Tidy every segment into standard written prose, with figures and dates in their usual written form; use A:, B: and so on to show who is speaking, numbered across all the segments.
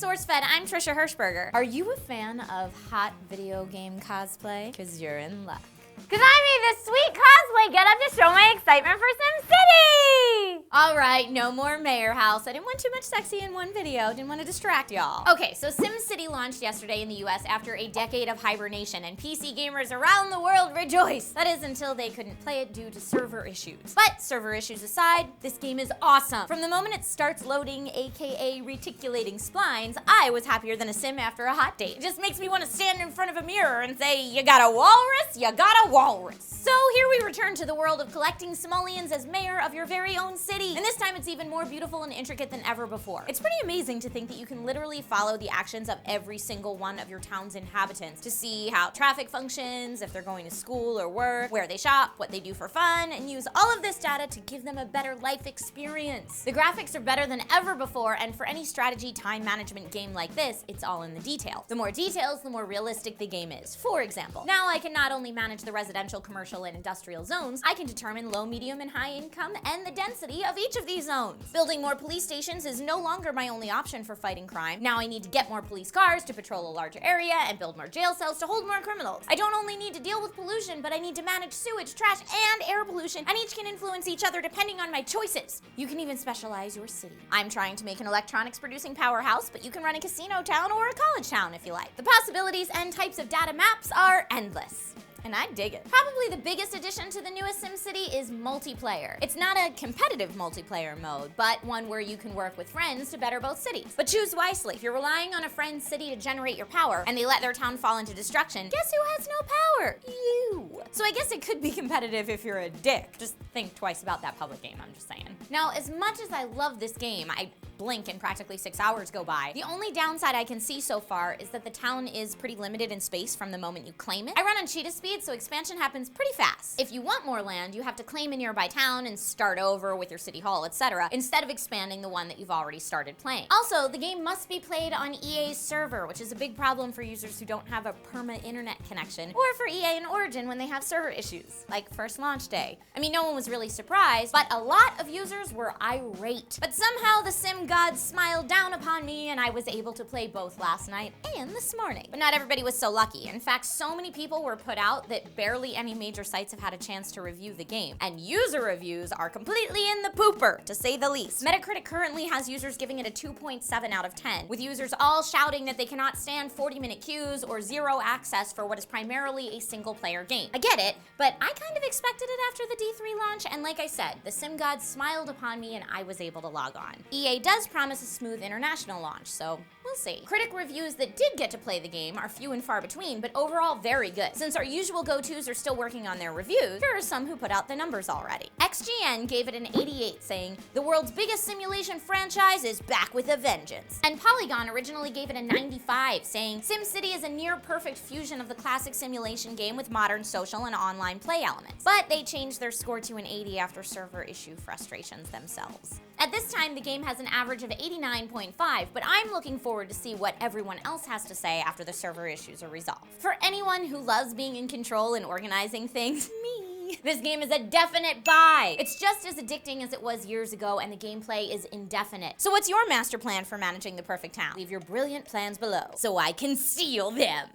A: SourceFed, I'm Trisha Hirschberger. Are you a fan of hot video game cosplay? Cause you're in luck.
B: Cause I made this sweet cosplay get up to show my excitement for SimCity!
A: Alright, no more Mayor House. I didn't want too much sexy in one video. Didn't want to distract y'all. Okay, so SimCity launched yesterday in the US after a decade of hibernation, and PC gamers around the world rejoice. That is until they couldn't play it due to server issues. But server issues aside, this game is awesome. From the moment it starts loading, aka reticulating splines, I was happier than a sim after a hot date. It just makes me want to stand in front of a mirror and say, you got a walrus? You got a walrus. So here we return to the world of collecting simoleons as mayor of your very own city. And this time it's even more beautiful and intricate than ever before. It's pretty amazing to think that you can literally follow the actions of every single one of your town's inhabitants to see how traffic functions, if they're going to school or work, where they shop, what they do for fun, and use all of this data to give them a better life experience. The graphics are better than ever before, and for any strategy time management game like this, it's all in the details. The more details, the more realistic the game is. For example, now I can not only manage the residential, commercial, and industrial zones, I can determine low, medium, and high income and the density of each of these zones. Building more police stations is no longer my only option for fighting crime. Now I need to get more police cars to patrol a larger area and build more jail cells to hold more criminals. I don't only need to deal with pollution, but I need to manage sewage, trash, and air pollution, and each can influence each other depending on my choices. You can even specialize your city. I'm trying to make an electronics producing powerhouse, but you can run a casino town or a college town if you like. The possibilities and types of data maps are endless. And I dig it. Probably the biggest addition to the newest SimCity is multiplayer. It's not a competitive multiplayer mode, but one where you can work with friends to better both cities. But choose wisely. If you're relying on a friend's city to generate your power, and they let their town fall into destruction, guess who has no power? You. So I guess it could be competitive if you're a dick. Just think twice about that public game, I'm just saying. Now, as much as I love this game, I blink and practically 6 hours go by. The only downside I can see so far is that the town is pretty limited in space from the moment you claim it. I run on cheetah speed, so expansion happens pretty fast. If you want more land, you have to claim a nearby town and start over with your city hall, etc., instead of expanding the one that you've already started playing. Also, the game must be played on EA's server, which is a big problem for users who don't have a perma-internet connection, or for EA and Origin when they have server issues, like first launch day. I mean, no one was really surprised, but a lot of users were irate. But somehow the sim gods smiled down upon me, and I was able to play both last night and this morning. But not everybody was so lucky. In fact, so many people were put out that barely any major sites have had a chance to review the game. And user reviews are completely in the pooper, to say the least. Metacritic currently has users giving it a 2.7 out of 10, with users all shouting that they cannot stand 40-minute queues or zero access for what is primarily a single-player game. I get it, but I kind of expected it after the D3 launch, and like I said, the sim gods smiled upon me and I was able to log on. EA does promise a smooth international launch, so we'll see. Critic reviews that did get to play the game are few and far between, but overall very good. Since our usual go-tos are still working on their reviews, here are some who put out the numbers already. XGN gave it an 88, saying, "The world's biggest simulation franchise is back with a vengeance." And Polygon originally gave it a 95, saying, "SimCity is a near-perfect fusion of the classic simulation game with modern social and online play elements." But they changed their score to an 80 after server issue frustrations themselves. At this time, the game has an average of 89.5, but I'm looking forward to see what everyone else has to say after the server issues are resolved. For anyone who loves being in control and organizing things, me, this game is a definite buy. It's just as addicting as it was years ago, and the gameplay is indefinite. So what's your master plan for managing the perfect town? Leave your brilliant plans below so I can steal them.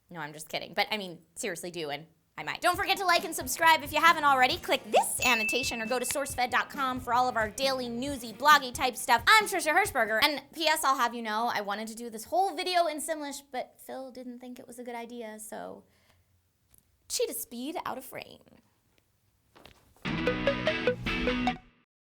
A: No, I'm just kidding, but I mean, seriously do, and I might. Don't forget to like and subscribe if you haven't already. Click this annotation or go to SourceFed.com for all of our daily newsy, bloggy type stuff. I'm Trisha Hirschberger, and P.S. I'll have you know, I wanted to do this whole video in Simlish, but Phil didn't think it was a good idea, so cheetah speed out of frame.